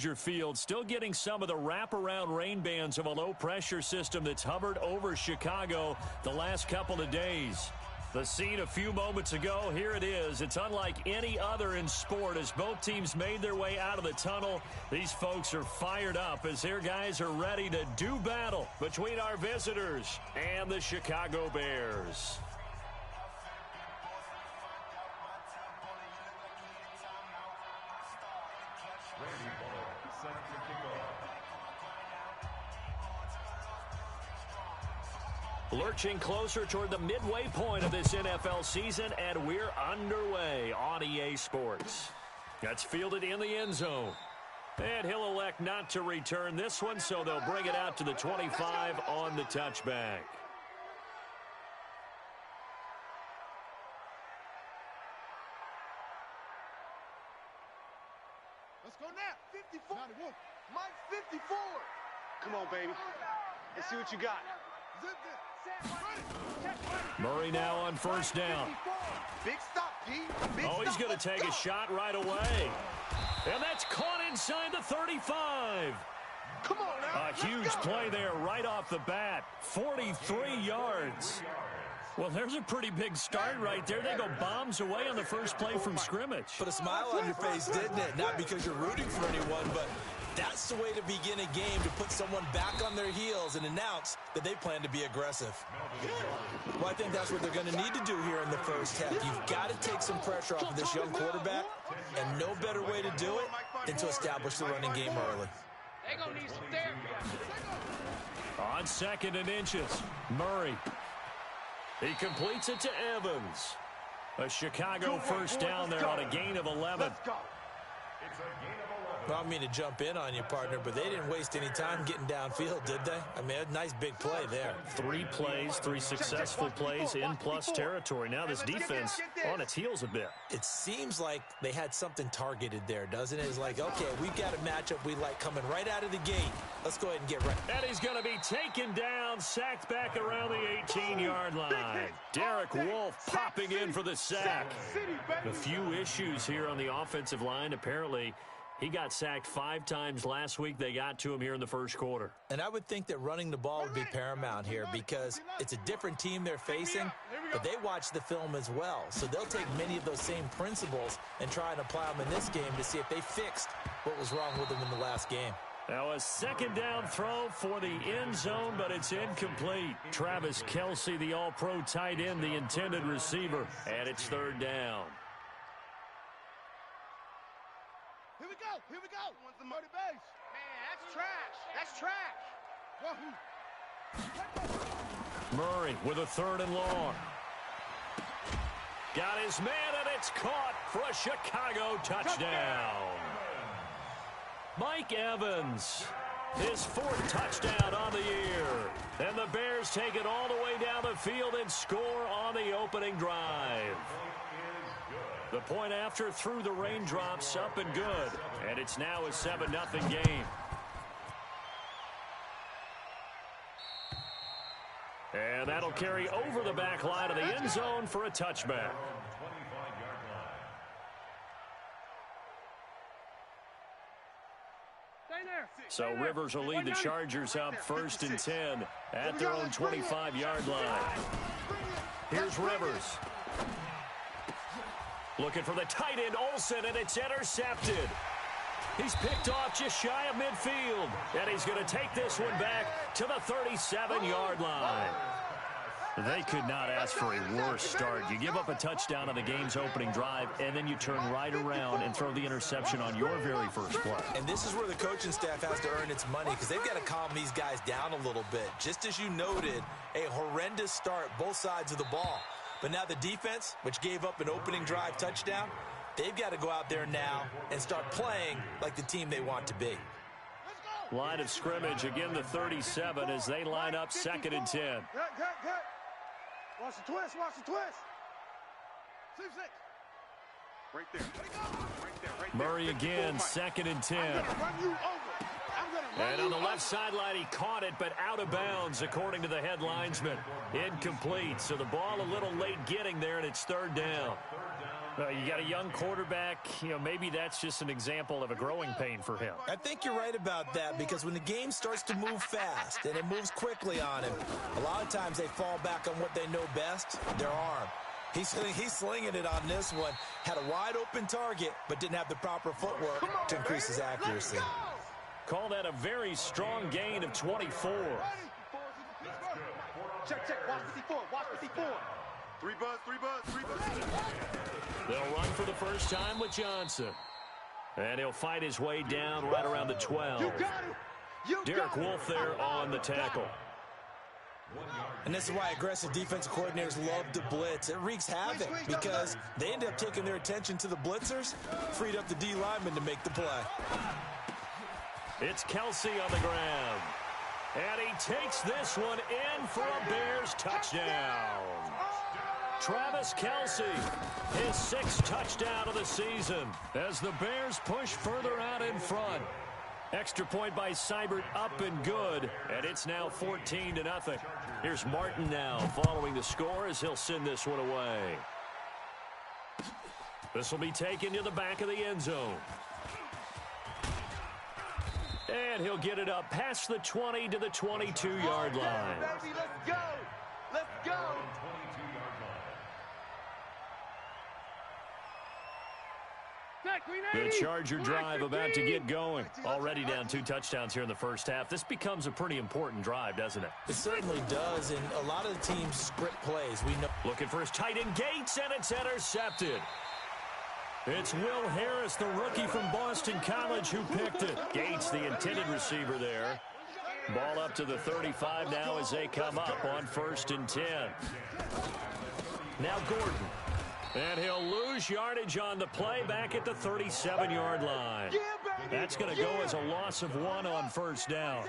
Soldier Field, still getting some of the wraparound rain bands of a low-pressure system that's hovered over Chicago the last couple of days. The scene a few moments ago, here it is. It's unlike any other in sport as both teams made their way out of the tunnel. These folks are fired up as their guys are ready to do battle between our visitors and the Chicago Bears. Lurching closer toward the midway point of this NFL season, and we're underway on EA Sports. That's fielded in the end zone. And he'll elect not to return this one, so they'll bring it out to the 25 on the touchback. Let's go now. 54. Mike 54. Come on, baby. Let's see what you got. Murray now on first down. Big stop, G. Oh, he's going to take a shot right away. And that's caught inside the 35. Come on now. A huge play there right off the bat. 43 yards. Well, there's a pretty big start right there. They go bombs away on the first play from scrimmage. Put a smile on your face, didn't it? Not because you're rooting for anyone, but that's the way to begin a game, to put someone back on their heels and announce that they plan to be aggressive. Well, I think that's what they're going to need to do here in the first half. You've got to take some pressure off of this young quarterback, and no better way to do it than to establish the running game early. They're going to need some therapy. On 2nd and inches, Murray. He completes it to Evans. A Chicago first down there on a gain of 11. Well, I don't mean to jump in on you, partner, but they didn't waste any time getting downfield, did they? I mean, a nice big play there. 3 plays, 3 successful plays in plus territory. Now this defense on its heels a bit. It seems like they had something targeted there, doesn't it? It's like, okay, we've got a matchup we like coming right out of the gate. Let's go ahead and get ready. And he's going to be taken down, sacked back around the 18-yard line. Derek Wolfe popping in for the sack. A few issues here on the offensive line. Apparently, he got sacked 5 times last week. They got to him here in the first quarter. And I would think that running the ball would be paramount here because it's a different team they're facing, but they watch the film as well. So they'll take many of those same principles and try and apply them in this game to see if they fixed what was wrong with them in the last game. Now a 2nd down throw for the end zone, but it's incomplete. Travis Kelce, the all-pro tight end, the intended receiver, and it's 3rd down. Here we go. Wants the muddy base. That's trash. Murray with a 3rd and long. Got his man, and it's caught for a Chicago touchdown. Mike Evans, his 4th touchdown on the year. And the Bears take it all the way down the field and score on the opening drive. The point after through the raindrops, up and good. And it's now a 7-0 game. And that'll carry over the back line of the end zone for a touchback. So Rivers will lead the Chargers up 1st and 10 at their own 25-yard line. Here's Rivers. Looking for the tight end, Olsen, and it's intercepted. He's picked off just shy of midfield. And he's going to take this one back to the 37-yard line. They could not ask for a worse start. You give up a touchdown on the game's opening drive, and then you turn right around and throw the interception on your very first play. And this is where the coaching staff has to earn its money because they've got to calm these guys down a little bit. Just as you noted, a horrendous start both sides of the ball. But now the defense, which gave up an opening drive touchdown, they've got to go out there now and start playing like the team they want to be. Line of scrimmage, again the 37 as they line up 2nd and 10. Cut. Watch the twist. 6. Right there. Murray again, 2nd and 10. I'm gonna run you over. And on the left sideline, he caught it, but out of bounds, according to the head linesman. Incomplete, so the ball a little late getting there, and it's 3rd down. You got a young quarterback. Maybe that's just an example of a growing pain for him. I think you're right about that, because when the game starts to move fast and it moves quickly on him, a lot of times they fall back on what they know best, their arm. He's slinging it on this one. Had a wide open target, but didn't have the proper footwork to increase his accuracy. Call that a very strong gain of 24. Check, watch 54, watch 54. Three buzz. They'll run for the first time with Johnson. And he'll fight his way down right around the 12. Derek Wolfe there on the tackle. And this is why aggressive defensive coordinators love to blitz. It wreaks havoc because they end up taking their attention to the blitzers, freed up the D lineman to make the play. It's Kelsey on the ground. And he takes this one in for a Bears touchdown. Travis Kelce, his 6th touchdown of the season as the Bears push further out in front. Extra point by Seibert, up and good, and it's now 14-0. Here's Martin now following the score as he'll send this one away. This will be taken to the back of the end zone. And he'll get it up past the 20 to the 22-yard line. Baby, let's go. Let's go. The Charger drive about to get going. Already down 2 touchdowns here in the first half. This becomes a pretty important drive, doesn't it? It certainly does, and a lot of the teams script plays. We know. Looking for his tight end Gates, and it's intercepted. It's Will Harris, the rookie from Boston College, who picked it. Gates, the intended receiver there. Ball up to the 35 now as they come up on 1st and 10. Now Gordon. And he'll lose yardage on the play back at the 37-yard line. That's going to go as a loss of 1 on 1st down.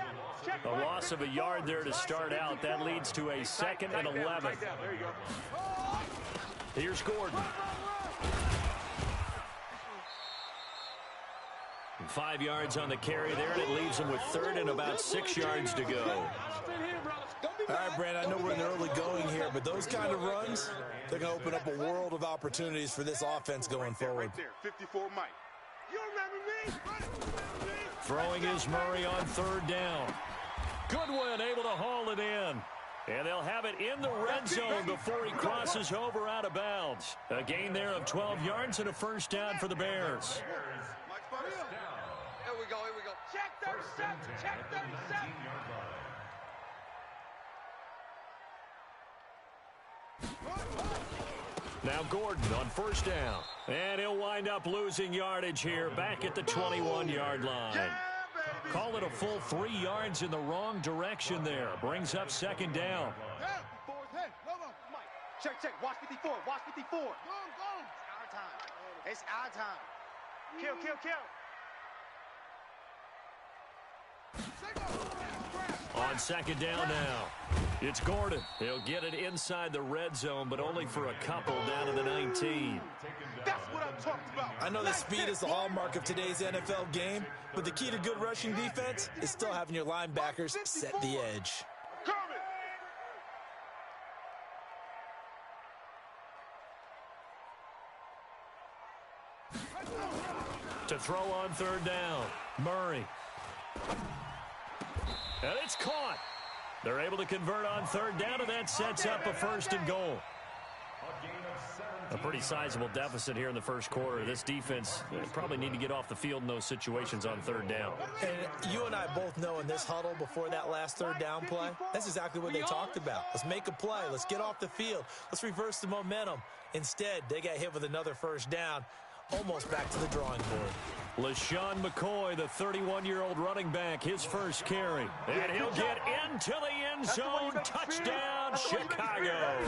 A loss of a yard there to start out. That leads to a 2nd and 11. Here's Gordon. 5 yards on the carry there, and it leaves him with 3rd and about 6 yards to go. All right, Brandon, I know we're in the early going here, but those kind of runs, they're going to open up a world of opportunities for this offense going forward. Right there, 54 Mike. You remember me? Throwing is Murray on 3rd down. Goodwin able to haul it in. And they'll have it in the red zone before he crosses over out of bounds. A gain there of 12 yards and a 1st down for the Bears. Here we go. Check 37, check 37. Now Gordon on 1st down. And he'll wind up losing yardage here back at the 21-yard line. Call it a full 3 yards in the wrong direction there. Brings up 2nd down. Check, watch 54, watch 54. Go. It's our time. Kill. On 2nd down now. It's Gordon. He'll get it inside the red zone, but only for a couple down to the 19. That's what I'm talking about. I know that speed is the hallmark of today's NFL game, but the key to good rushing defense is still having your linebackers set the edge. To throw on 3rd down, Murray. And it's caught. They're able to convert on 3rd down, and that sets up a 1st and goal. A pretty sizable deficit here in the first quarter. This defense probably need to get off the field in those situations on 3rd down. And you and I both know in this huddle before that last 3rd down play, that's exactly what they talked about. Let's make a play. Let's get off the field. Let's reverse the momentum. Instead, they got hit with another 1st down, almost back to the drawing board. LaShawn McCoy, the 31-year-old running back, his first carry. And he'll get into the end zone. Touchdown, Chicago.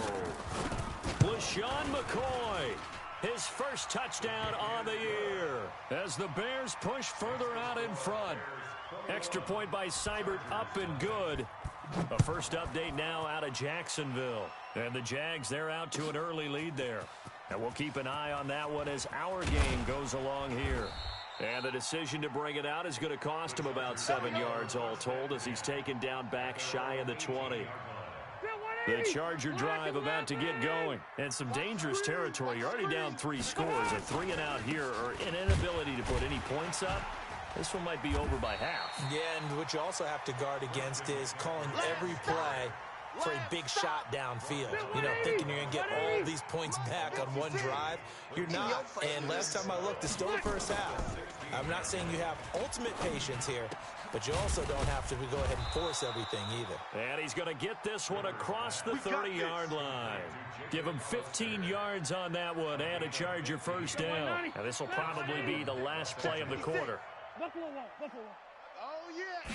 LaShawn McCoy, his first touchdown on the year as the Bears push further out in front. Extra point by Seibert, up and good. A first update now out of Jacksonville. And the Jags, they're out to an early lead there. And we'll keep an eye on that one as our game goes along here. And the decision to bring it out is going to cost him about 7 yards all told as he's taken down back shy of the 20. The Charger drive about to get going. And some dangerous territory. You're already down 3 scores. A 3-and-out here or an inability to put any points up. This one might be over by half. Yeah, and what you also have to guard against is calling every play for a big shot downfield. You know, thinking you're going to get all these points back on one drive. You're not. And last time I looked, it's still the first half. I'm not saying you have ultimate patience here, but you also don't have to go ahead and force everything either. And he's going to get this one across the 30-yard line. Give him 15 yards on that one and a Charger first down. Now, this will probably be the last play of the quarter. Oh, yeah.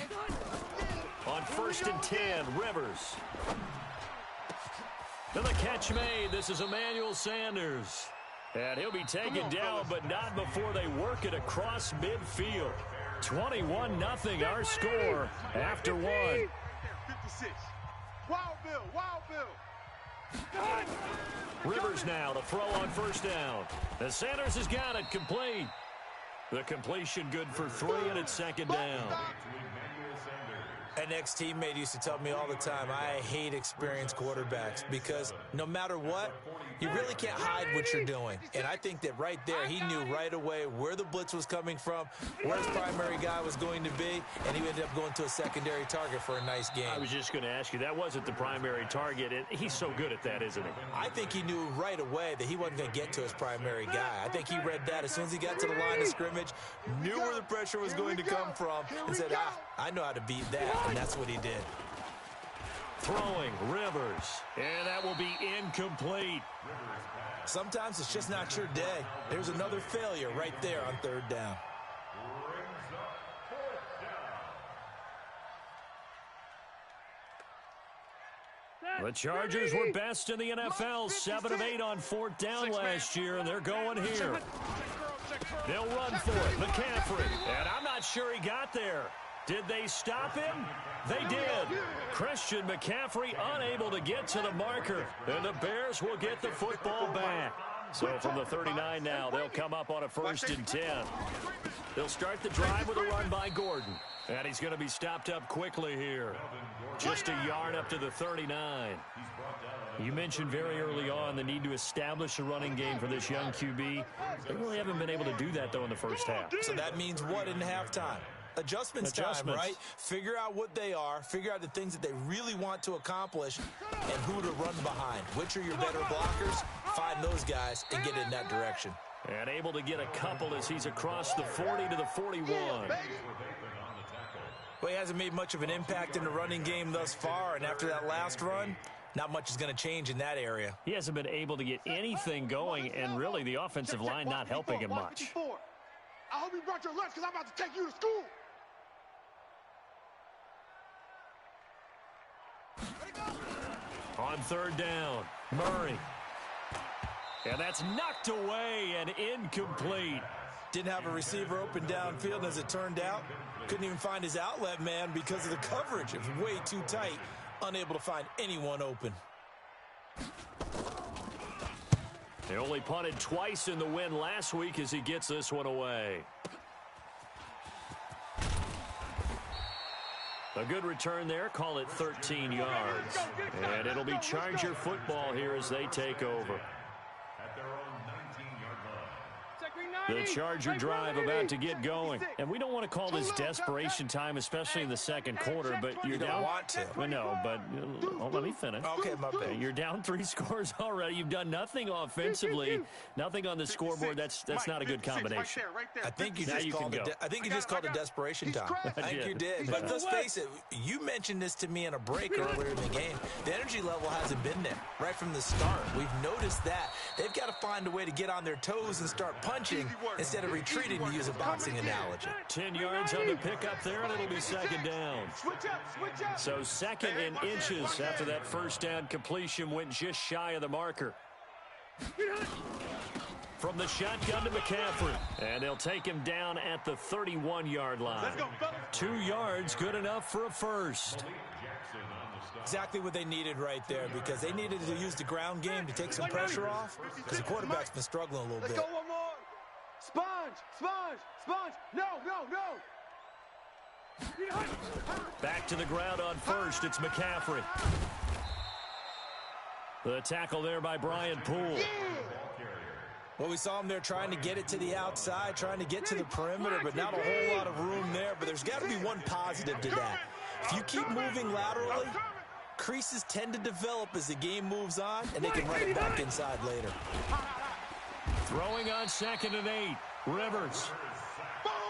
On 1st and 10, Rivers. To the catch made. This is Emmanuel Sanders. And he'll be taken down, but not before they work it across midfield. 21-0 our score after 1. 56. Wild Bill. Rivers now to throw on 1st down. And Sanders has got it complete. The completion good for 3, and it's 2nd down. An ex-teammate used to tell me all the time, I hate experienced quarterbacks because no matter what, you really can't hide what you're doing. And I think that right there, he knew right away where the blitz was coming from, where his primary guy was going to be, and he ended up going to a secondary target for a nice game. I was just going to ask you, that wasn't the primary target. He's so good at that, isn't he? I think he knew right away that he wasn't going to get to his primary guy. I think he read that as soon as he got to the line of scrimmage, knew where the pressure was going to come from, and said, I know how to beat that. And that's what he did. Throwing, Rivers. And that will be incomplete. Sometimes it's just not your day. There's another failure right there on 3rd down. The Chargers were best in the NFL, 7 of 8 on 4th down last year, and they're going here. They'll run for it. McCaffrey. And I'm not sure he got there. Did they stop him? They did. Christian McCaffrey unable to get to the marker. And the Bears will get the football back. So from the 39 now, they'll come up on a 1st and 10. They'll start the drive with a run by Gordon. And he's going to be stopped up quickly here. Just a yard up to the 39. You mentioned very early on the need to establish a running game for this young QB. They really haven't been able to do that, though, in the first half. So that means what in halftime? Adjustments time, right? Figure out what they are, figure out the things that they really want to accomplish, and who to run behind. Which are your better blockers? Find those guys and get in that direction. And able to get a couple as he's across the 40 to the 41. Well, he hasn't made much of an impact in the running game thus far, and after that last run, not much is going to change in that area. He hasn't been able to get anything going, and really the offensive line not helping him much. I hope you brought your lunch because I'm about to take you to school. On 3rd down, Murray. And that's knocked away and incomplete. Didn't have a receiver open downfield, and as it turned out, couldn't even find his outlet man because of the coverage. It was way too tight, unable to find anyone open. They only punted twice in the win last week as he gets this one away. A good return there. Call it 13 yards. And it'll be Charger football here as they take over. The Charger drive about to get going. And we don't want to call this desperation time, especially in the 2nd quarter, but you're down. You don't want to. Well, no, but let me finish. Okay, my bad. You're down 3 scores already. You've done nothing offensively, nothing on the scoreboard. That's not a good combination. I think you just called it. I think you just called it desperation time. I think you did. But let's face it. You mentioned this to me in a break earlier in the game. The energy level hasn't been there right from the start. We've noticed that they've got to find a way to get on their toes and start punching instead of retreating, to use a boxing analogy. 10 yards on the pickup there, and it'll be 2nd down. So 2nd in inches after that 1st down completion went just shy of the marker. From the shotgun to McCaffrey. And they'll take him down at the 31-yard line. 2 yards, good enough for a first. Exactly what they needed right there, because they needed to use the ground game to take some pressure off, because the quarterback's been struggling a little bit. Let's go one more. Sponge, sponge, sponge. No, no, no. Back to the ground on 1st. It's McCaffrey. The tackle there by Brian Poole. Yeah. Well, we saw him there trying to get it to the outside, trying to get to the perimeter, but not a whole lot of room there. But there's got to be one positive to that. If you keep moving laterally, creases tend to develop as the game moves on, and they can run it back inside later. Throwing on 2nd and 8. Rivers.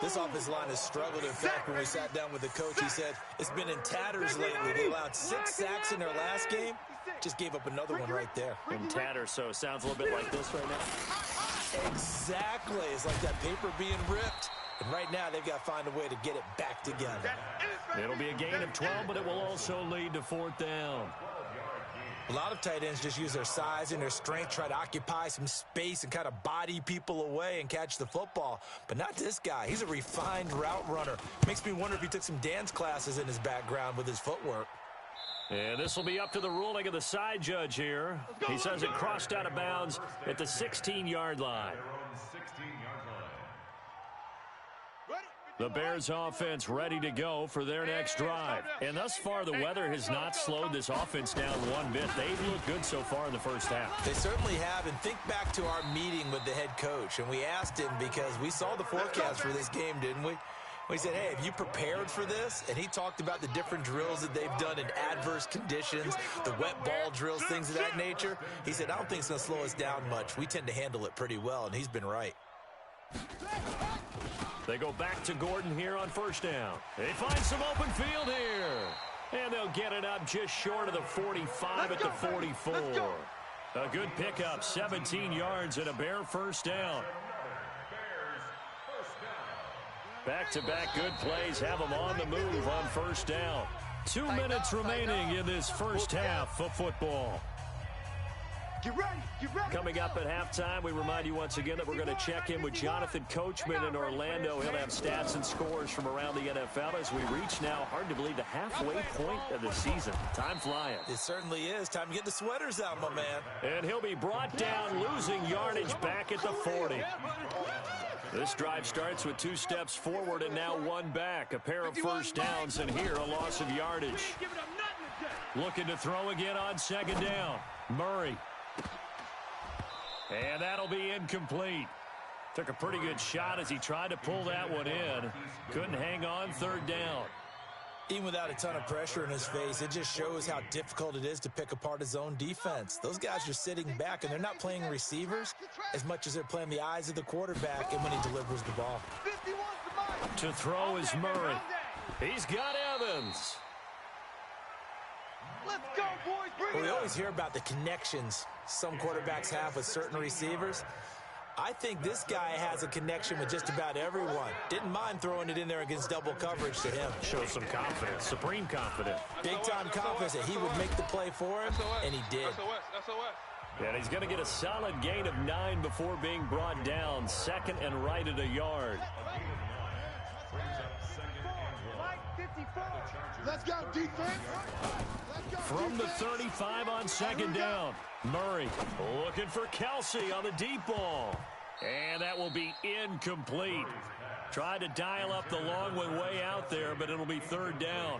This offensive line has struggled. In fact, when we sat down with the coach, he said it's been in tatters lately. They allowed 6 sacks in their last game. Just gave up another one right there. In tatters, so it sounds a little bit like this right now. Exactly. It's like that paper being ripped. And right now, they've got to find a way to get it back together. It'll be a gain of 12, but it will also lead to 4th down. A lot of tight ends just use their size and their strength, try to occupy some space and kind of body people away and catch the football. But not this guy. He's a refined route runner. Makes me wonder if he took some dance classes in his background with his footwork. And this will be up to the ruling of the side judge here. He says it crossed out of bounds at the 16-yard line. The Bears offense ready to go for their next drive. And thus far, the weather has not slowed this offense down one bit. They've looked good so far in the first half. They certainly have. And think back to our meeting with the head coach. And we asked him because we saw the forecast for this game, didn't we? We said, hey, have you prepared for this? And he talked about the different drills that they've done in adverse conditions, the wet ball drills, things of that nature. He said, I don't think it's going to slow us down much. We tend to handle it pretty well, and he's been right. They go back to Gordon here on 1st down. They find some open field here. And they'll get it up just short of the 45 at the 44. A good pickup, 17 yards and a Bear 1st down. Back-to-back good plays have them on the move on 1st down. 2 minutes remaining in this first half of football. Get ready, get ready. Coming up at halftime, we remind you once again that we're going to check in with Jonathan Coachman in Orlando. He'll have stats and scores from around the NFL as we reach now, hard to believe, the halfway point of the season. Time flying. It certainly is. Time to get the sweaters out, my man. And he'll be brought down, losing yardage back at the 40. This drive starts with 2 steps forward and now 1 back. A pair of 1st downs, and here a loss of yardage. Looking to throw again on 2nd down. Murray. And that'll be incomplete. Took a pretty good shot as he tried to pull that one in. Couldn't hang on 3rd down. Even without a ton of pressure in his face, it just shows how difficult it is to pick apart his own defense. Those guys are sitting back, and they're not playing receivers as much as they're playing the eyes of the quarterback and when he delivers the ball. To throw is Murray. He's got Evans. Let's go, boys. Bring We it always hear about the connections some quarterbacks have with certain receivers. I think this guy has a connection with just about everyone. Didn't mind throwing it in there against double coverage to him. Shows some confidence, supreme confidence. Big-time confidence that he would make the play for him, and he did. And he's going to get a solid gain of 9 before being brought down. 2nd and right at a yard. Let's go, defense. From the 35 on 2nd down. Murray looking for Kelsey on the deep ball. And that will be incomplete. Tried to dial up the long one way out there, but it'll be 3rd down.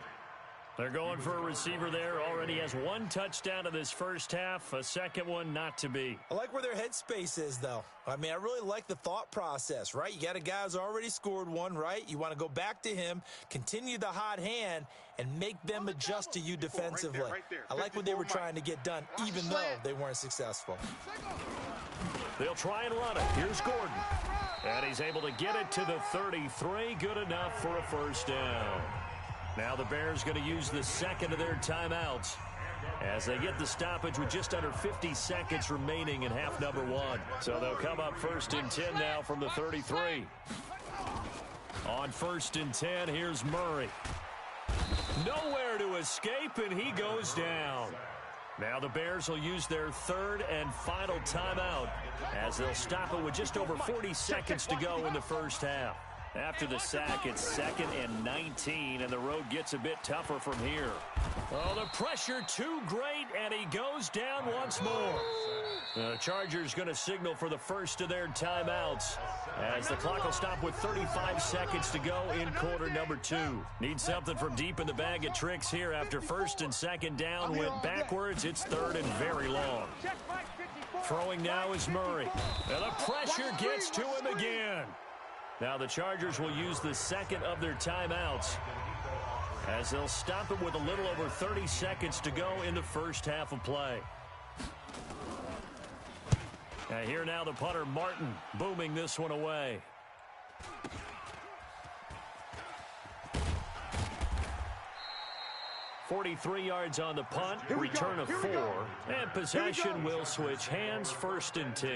They're going for a receiver there. Already has 1 touchdown in this first half. A second one not to be. I like where their headspace is, though. I mean, I really like the thought process, right? You got a guy who's already scored 1, right? You want to go back to him, continue the hot hand, and make them adjust to you defensively. I like what they were trying to get done, even though they weren't successful. They'll try and run it. Here's Gordon. And he's able to get it to the 33. Good enough for a 1st down. Now the Bears going to use the 2nd of their timeouts as they get the stoppage with just under 50 seconds remaining in half number 1. So they'll come up 1st and 10 now from the 33. On 1st and 10, here's Murray. Nowhere to escape, and he goes down. Now the Bears will use their 3rd and final timeout as they'll stop it with just over 40 seconds to go in the first half. After the sack, it's 2nd and 19, and the road gets a bit tougher from here. Oh, the pressure too great, and he goes down once more. The Chargers going to signal for the first of their timeouts as the clock will stop with 35 seconds to go in quarter number 2. Need something from deep in the bag of tricks here after 1st and 2nd down went backwards. It's 3rd and very long. Throwing now is Murray. And the pressure gets to him again. Now the Chargers will use the 2nd of their timeouts as they'll stop it with a little over 30 seconds to go in the first half of play. Here now the punter Martin booming this one away. .43 yards on the punt, return of 4, and possession will switch hands, 1st and 10.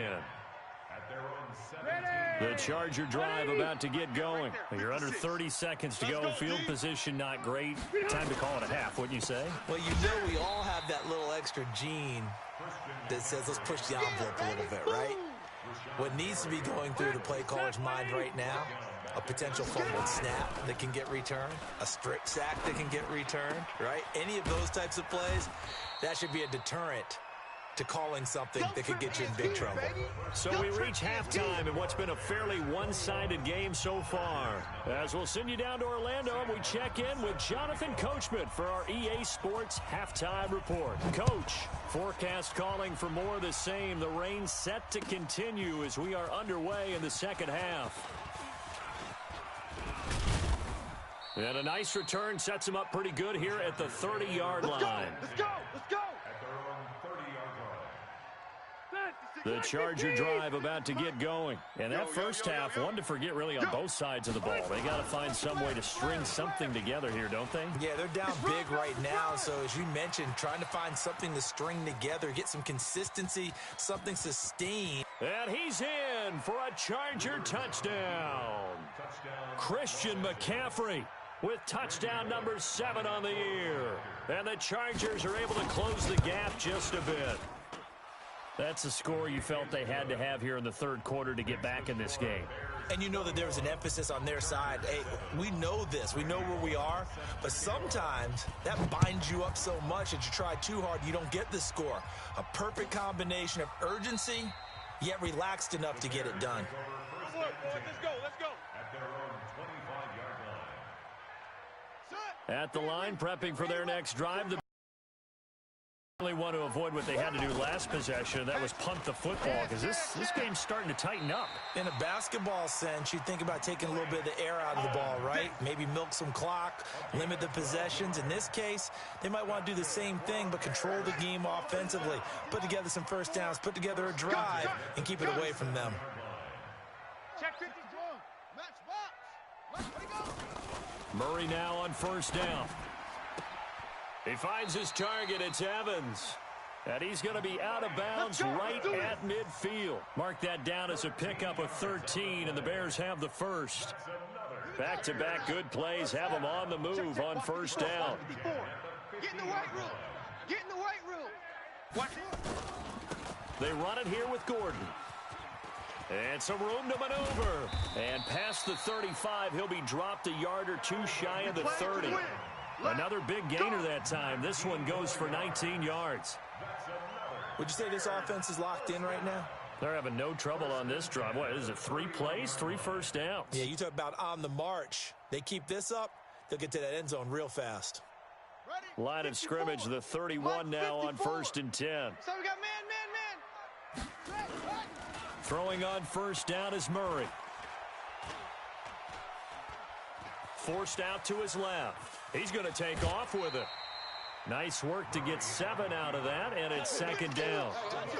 The Charger drive about to get going. You're under 30 seconds to go. Field position not great. Time to call it a half, wouldn't you say? Well, you know we all have that little extra gene that says let's push the envelope a little bit, right? What needs to be going through the play caller's mind right now, a potential fumbled snap that can get returned, a strip sack that can get returned, right? Any of those types of plays, that should be a deterrent to calling something that could get you in big trouble. So we reach halftime in what's been a fairly one-sided game so far. As we'll send you down to Orlando, and we check in with Jonathan Coachman for our EA Sports Halftime Report. Coach, forecast calling for more of the same. The rain set to continue as we are underway in the second half. And a nice return sets him up pretty good here at the 30-yard line. Let's go! Let's go! The Charger drive about to get going. And that first half, one to forget really on both sides of the ball. They got to find some way to string something together here, don't they? Yeah, they're down big right now. So as you mentioned, trying to find something to string together, get some consistency, something sustained. And he's in for a Charger touchdown. Christian McCaffrey with touchdown number 7 on the year. And the Chargers are able to close the gap just a bit. That's a score you felt they had to have here in the third quarter to get back in this game. And you know that there was an emphasis on their side. Hey, we know this. We know where we are. But sometimes that binds you up so much that you try too hard, you don't get the score. A perfect combination of urgency, yet relaxed enough to get it done. Let's go, let's go. At the line, prepping for their next drive. The really want to avoid what they had to do last possession. That was punt the football, because this game's starting to tighten up. In a basketball sense, you think about taking a little bit of the air out of the ball, right? Maybe milk some clock, limit the possessions. In this case, they might want to do the same thing, but control the game offensively. Put together some first downs, put together a drive, and keep it away from them. Check 50 drum. Match box. Murray now on first down. He finds his target. It's Evans. And he's going to be out of bounds right at midfield. Mark that down as a pickup of 13, and the Bears have the first. Back-to-back good plays have them on the move on first down. Get in the weight room. Get in the weight room. Watch it. They run it here with Gordon. And some room to maneuver. And past the 35, he'll be dropped a yard or two shy of the 30. Another big gainer that time. This one goes for 19 yards. Would you say this offense is locked in right now? They're having no trouble on this drive. What is it, 3 plays, 3 first downs? Yeah, you talk about on the march. They keep this up, they'll get to that end zone real fast. Line of scrimmage, the 31 now on 1st and 10. So we got man. Throwing on first down is Murray. Forced out to his left. He's going to take off with it. Nice work to get 7 out of that, and it's 2nd down.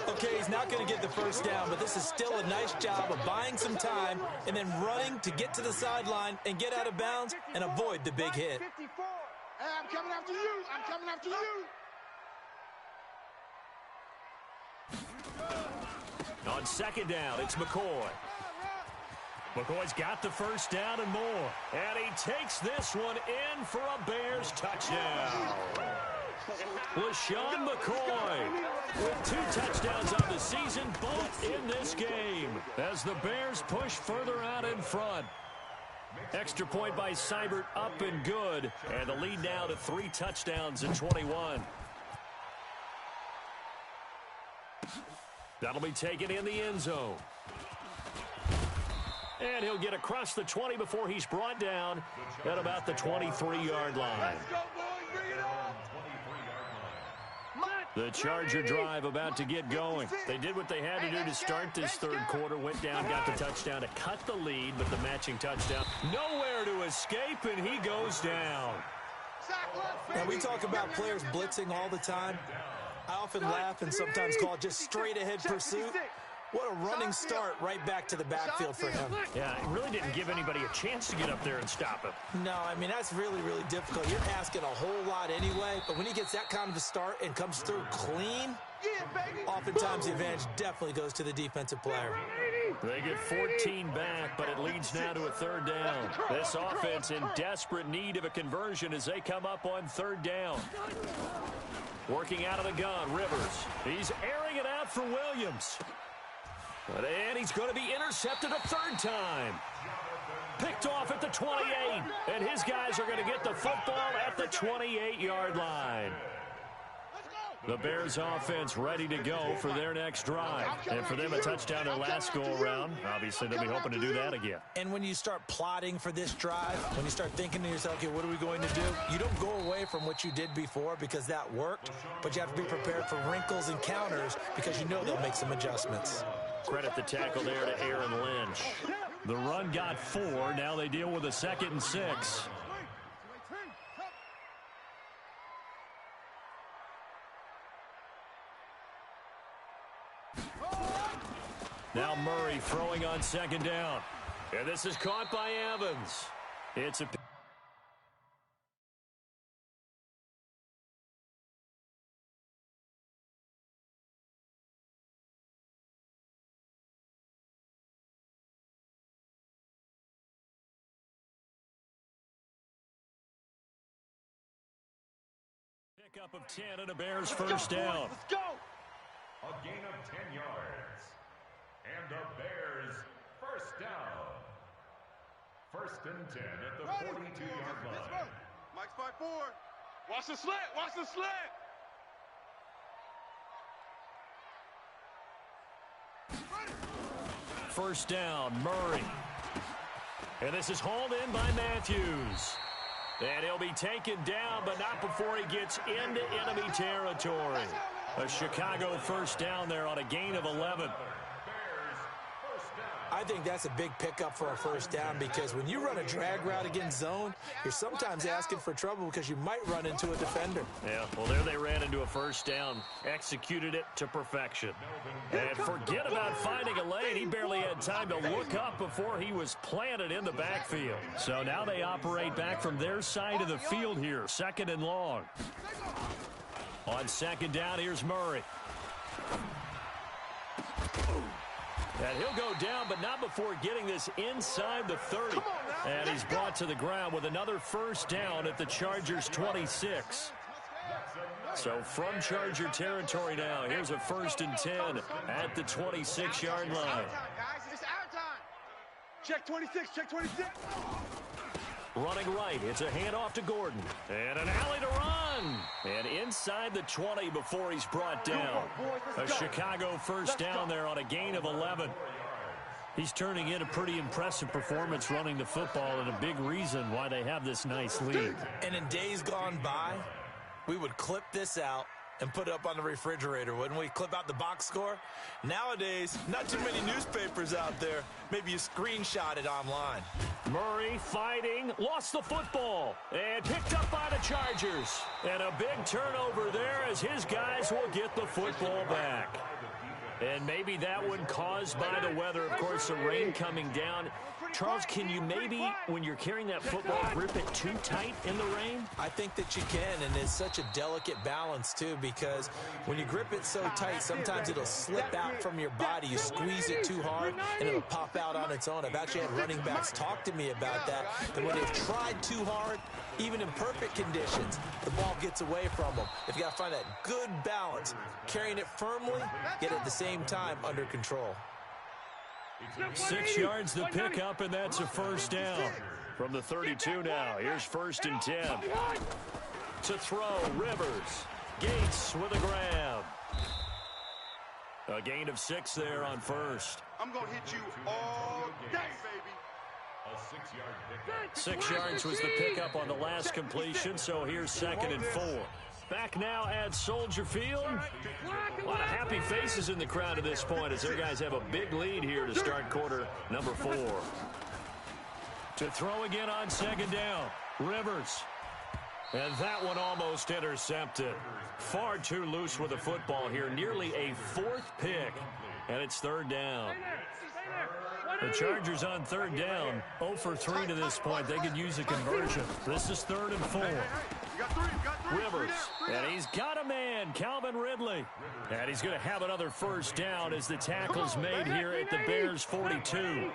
Okay, he's not going to get the first down, but this is still a nice job of buying some time and then running to get to the sideline and get out of bounds and avoid the big hit. Hey, I'm coming after you. I'm coming after you. On 2nd down, it's McCoy. McCoy's got the first down and more. And he takes this one in for a Bears touchdown. LeSean McCoy with 2 touchdowns on the season, both in this game, as the Bears push further out in front. Extra point by Seibert, up and good. And the lead now to 3 touchdowns and 21. That'll be taken in the end zone. And he'll get across the 20 before he's brought down at about the 23-yard line. Let's go, boys. Bring it on. The Charger drive about to get going. They did what they had to do to start this third quarter. Went down, got the touchdown to cut the lead, but the matching touchdown. Nowhere to escape, and he goes down. Now, we talk about players blitzing all the time. I often laugh and sometimes call it just straight-ahead pursuit. What a running start right back to the backfield for him. Yeah, it really didn't give anybody a chance to get up there and stop him. No, I mean, that's really, really difficult. You're asking a whole lot anyway, but when he gets that kind of a start and comes through clean, oftentimes the advantage definitely goes to the defensive player. They get 14 back, but it leads now to a third down. This offense in desperate need of a conversion as they come up on third down. Working out of the gun, Rivers. He's airing it out for Williams. And he's going to be intercepted a third time. Picked off at the 28. And his guys are going to get the football at the 28-yard line. The Bears offense ready to go for their next drive. And for them, a touchdown their last go-around. Obviously, they'll be hoping to do that again. And when you start plotting for this drive, when you start thinking to yourself, okay, what are we going to do? You don't go away from what you did before because that worked, but you have to be prepared for wrinkles and counters because you know they'll make some adjustments. Credit the tackle there to Aaron Lynch. The run got 4. Now they deal with a 2nd and 6. Now Murray throwing on 2nd down. And this is caught by Evans. It's a... Pickup of 10 and a Bears first down. Let's go. A gain of 10 yards. And the Bears first down. 1st and 10 at the 42-yard line. Mike's 5-4. Watch the slant. Watch the slant. First down, Murray. And this is hauled in by Matthews. And he'll be taken down, but not before he gets into enemy territory. A Chicago first down there on a gain of 11. I think that's a big pickup for a first down because when you run a drag route against zone, you're sometimes asking for trouble because you might run into a defender. Yeah, well, there they ran into a first down, executed it to perfection. And forget about finding a lane. He barely had time to look up before he was planted in the backfield. So now they operate back from their side of the field here, 2nd and long. On 2nd down, here's Murray. And he'll go down, but not before getting this inside the 30. And he's brought to the ground with another first down at the Chargers' 26. So from Charger territory now, here's a 1st and 10 at the 26-yard line. Guys, it's our time. Check 26, check 26. Running right, it's a handoff to Gordon. And an alley to run. And inside the 20 before he's brought down. A Chicago first down there on a gain of 11. He's turning in a pretty impressive performance running the football and a big reason why they have this nice lead. And in days gone by, we would clip this out and put it up on the refrigerator, wouldn't we? Clip out the box score. Nowadays, not too many newspapers out there. Maybe you screenshot it online. Murray fighting, lost the football, and picked up by the Chargers. And a big turnover there as his guys will get the football back. And maybe that one caused by the weather. Of course, the rain coming down. Charles, can you maybe, when you're carrying that football, grip it too tight in the rain? I think that you can, and it's such a delicate balance, too, because when you grip it so tight, sometimes it'll slip out from your body. You squeeze it too hard, and it'll pop out on its own. I've actually had running backs talk to me about that when they've tried too hard, even in perfect conditions, the ball gets away from them. If you got to find that good balance, carrying it firmly, yet at the same time under control. 6 yards the pickup, and that's a first down. From the 32 now, here's 1st and 10. To throw, Rivers. Gates with a grab. A gain of 6 there on 1st. I'm going to hit you all day, baby. A 6-yard pickup. 6 yards was the pickup on the last completion, so here's 2nd and 4. Back now at Soldier Field. A lot of happy faces in the crowd at this point as their guys have a big lead here to start quarter number 4. To throw again on 2nd down. Rivers. And that one almost intercepted. Far too loose with the football here. Nearly a 4th pick. And it's 3rd down. The Chargers on 3rd down. 0 for 3 to this point. They could use a conversion. This is 3rd and 4. Rivers. And he's got a man, Calvin Ridley. And he's going to have another 1st down as the tackle's made here at the Bears 42.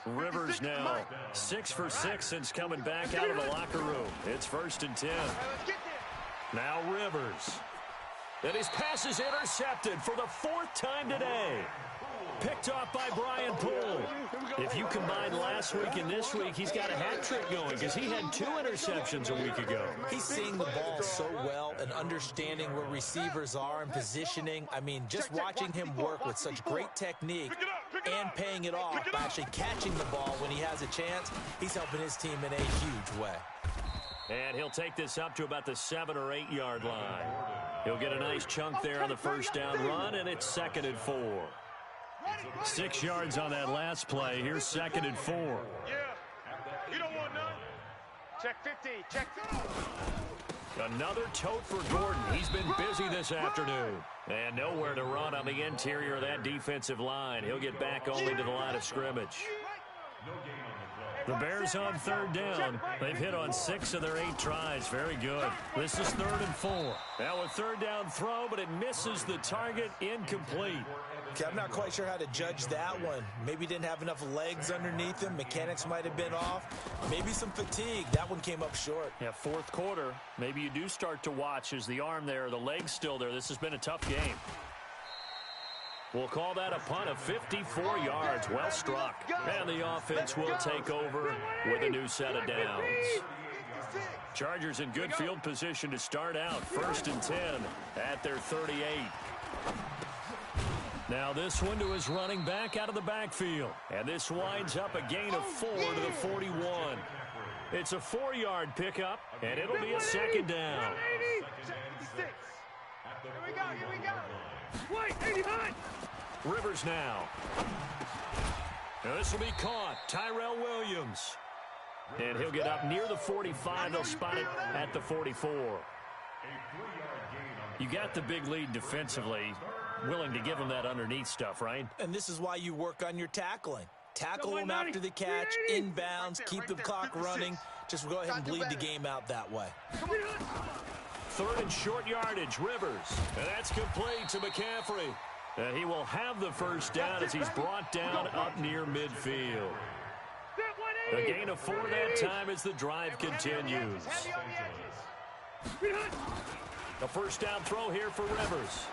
Rivers now 6 for 6 since coming back out of the locker room. It's 1st and 10. Now Rivers. And his pass is intercepted for the 4th time today. Picked off by Brian Poole. If you combine last week and this week, he's got a hat trick going because he had 2 interceptions a week ago. He's seeing the ball so well and understanding where receivers are and positioning. I mean, just watching him work with such great technique and paying it off by actually catching the ball when he has a chance, he's helping his team in a huge way. And he'll take this up to about the 7 or 8 yard line. He'll get a nice chunk there on the 1st down run, and it's 2nd and 4. 6 yards on that last play. Here's 2nd and 4. Yeah. You don't want none. Check 50. Check 50. Another tote for Gordon. He's been busy this afternoon. And nowhere to run on the interior of that defensive line. He'll get back only to the line of scrimmage. The Bears on 3rd down. They've hit on 6 of their 8 tries. Very good. This is 3rd and 4. Now a 3rd down throw, but it misses the target. Incomplete. Okay, I'm not quite sure how to judge that one. Maybe didn't have enough legs underneath him. Mechanics might have been off. Maybe some fatigue. That one came up short. Yeah, 4th quarter. Maybe you do start to watch as the arm there, the leg's still there. This has been a tough game. We'll call that a punt of 54 yards. Well struck. And the offense will take over with a new set of downs. Chargers in good field position to start out. 1st and 10 at their 38. Now this one to his running back out of the backfield. And this winds up a gain of 4 to the 41. It's a 4-yard pickup, and it'll be a 2nd down. Here we go. Here we go. Wait, 89. Rivers now. Now this will be caught. Tyrell Williams. And he'll get up near the 45. They'll spot it at the 44. You got the big lead defensively. Willing to give him that underneath stuff, right? And this is why you work on your tackling. Tackle him after the catch, inbounds, keep the clock running. Just go ahead and bleed the game out that way. 3rd and short yardage, Rivers. And that's complete to McCaffrey. And he will have the 1st down as he's brought down up near midfield. A gain of 4 that time as the drive continues. A 1st down throw here for Rivers.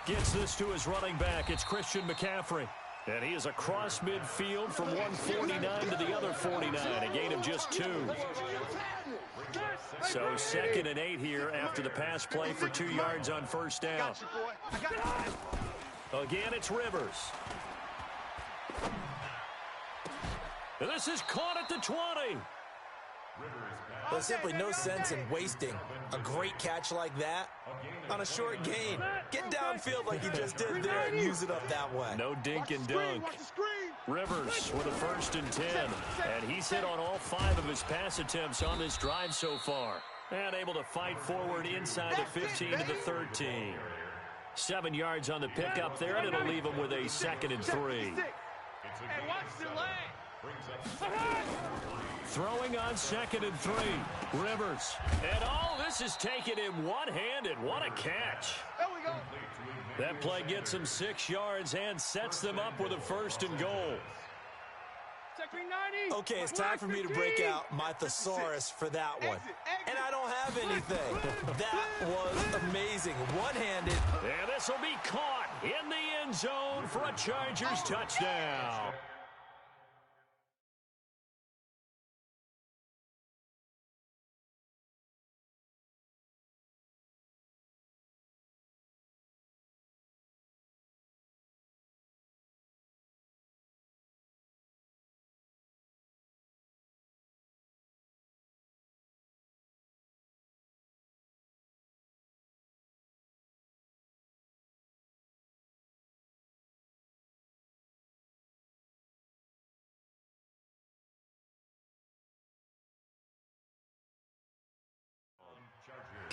Gets this to his running back. It's Christian McCaffrey. And he is across midfield from 149 to the other 49. A gain of just 2. So 2nd and 8 here after the pass play for 2 yards on 1st down. Again, it's Rivers. And this is caught at the 20. There's simply no sense in wasting a great catch like that on a short gain. Get downfield like you just did there and use it up that way. No dink and dunk. Rivers with a 1st and 10. And he's hit on all 5 of his pass attempts on this drive so far. And able to fight forward inside the 15 to the 13. 7 yards on the pickup there, and it'll leave him with a 2nd and 3. Hey, watch the leg. Throwing on 2nd and 3. Rivers. And all this is taken in one-handed. What a catch. There we go. That play gets him 6 yards and sets them up with a 1st and goal. Okay, it's time for me to break out my thesaurus for that one. And I don't have anything. That was amazing. One-handed. And this will be caught in the end zone for a Chargers touchdown.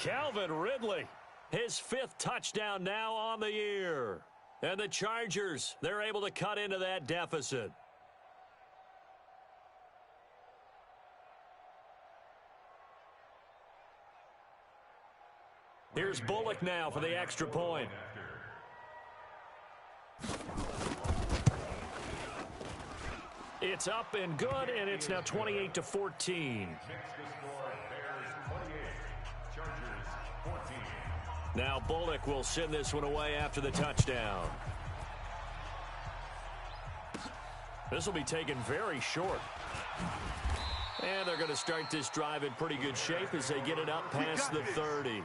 Calvin Ridley, his 5th touchdown now on the year. And the Chargers, they're able to cut into that deficit. Here's Bullock now for the extra point. It's up and good, and it's now 28-14. Now Bullock will send this one away after the touchdown. This will be taken very short. And they're going to start this drive in pretty good shape as they get it up past the 30.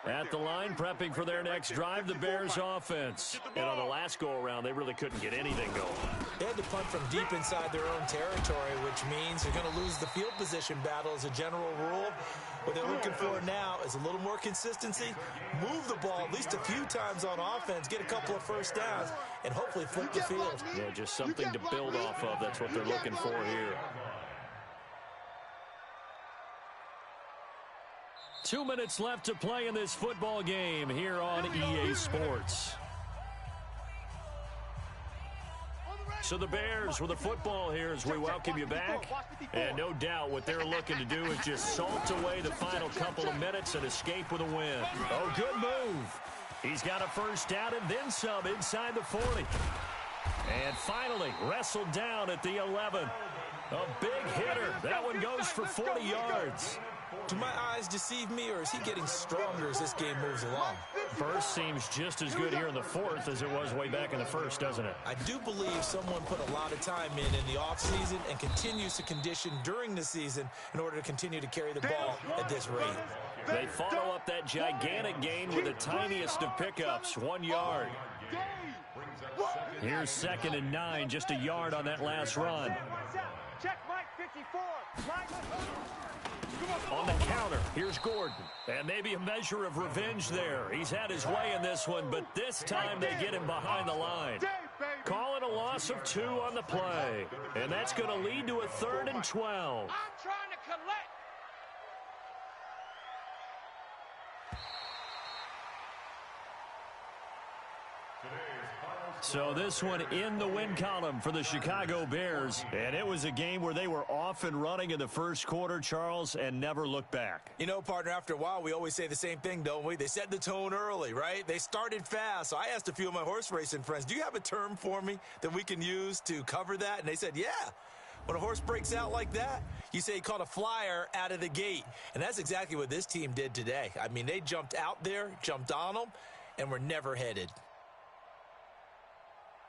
At the line, prepping for their next drive, the Bears offense. And on the last go-around, they really couldn't get anything going. They had to punt from deep inside their own territory, which means they're going to lose the field position battle as a general rule. What they're looking for now is a little more consistency, move the ball at least a few times on offense, get a couple of first downs, and hopefully flip the field. Yeah, just something to build off of. That's what they're looking for here. 2 minutes left to play in this football game here on EA Sports. So the Bears with the football here as we welcome you back. And no doubt what they're looking to do is just salt away the final couple of minutes and escape with a win. Oh, good move. He's got a first down and then some inside the 40. And finally wrestled down at the 11. A big hitter. That one goes for 40 yards. Do my eyes deceive me, or is he getting stronger as this game moves along? Burst seems just as good here in the 4th as it was way back in the 1st, doesn't it? I do believe someone put a lot of time in the offseason and continues to condition during the season in order to continue to carry the ball at this rate. They follow up that gigantic gain with the tiniest of pickups, 1 yard. Here's 2nd and 9, just a yard on that last run. Check Mike 54. Mike. On the counter, here's Gordon. And maybe a measure of revenge there. He's had his way in this one, but this time they get him behind the line. Call it a loss of 2 on the play. And that's going to lead to a 3rd and 12. I'm trying to collect. So this one in the win column for the Chicago Bears. And it was a game where they were off and running in the first quarter, Charles, and never looked back. You know, partner, after a while, we always say the same thing, don't we? They set the tone early, right? They started fast. So I asked a few of my horse racing friends, do you have a term for me that we can use to cover that? And they said, yeah. When a horse breaks out like that, you say he caught a flyer out of the gate. And that's exactly what this team did today. I mean, they jumped out there, jumped on them, and were never headed.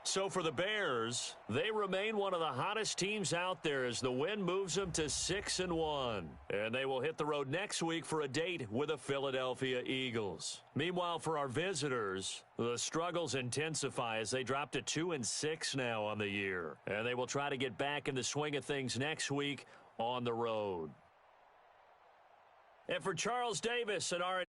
So for the Bears, they remain one of the hottest teams out there as the win moves them to 6-1. And they will hit the road next week for a date with the Philadelphia Eagles. Meanwhile, for our visitors, the struggles intensify as they drop to 2-6 now on the year. And they will try to get back in the swing of things next week on the road. And for Charles Davis and our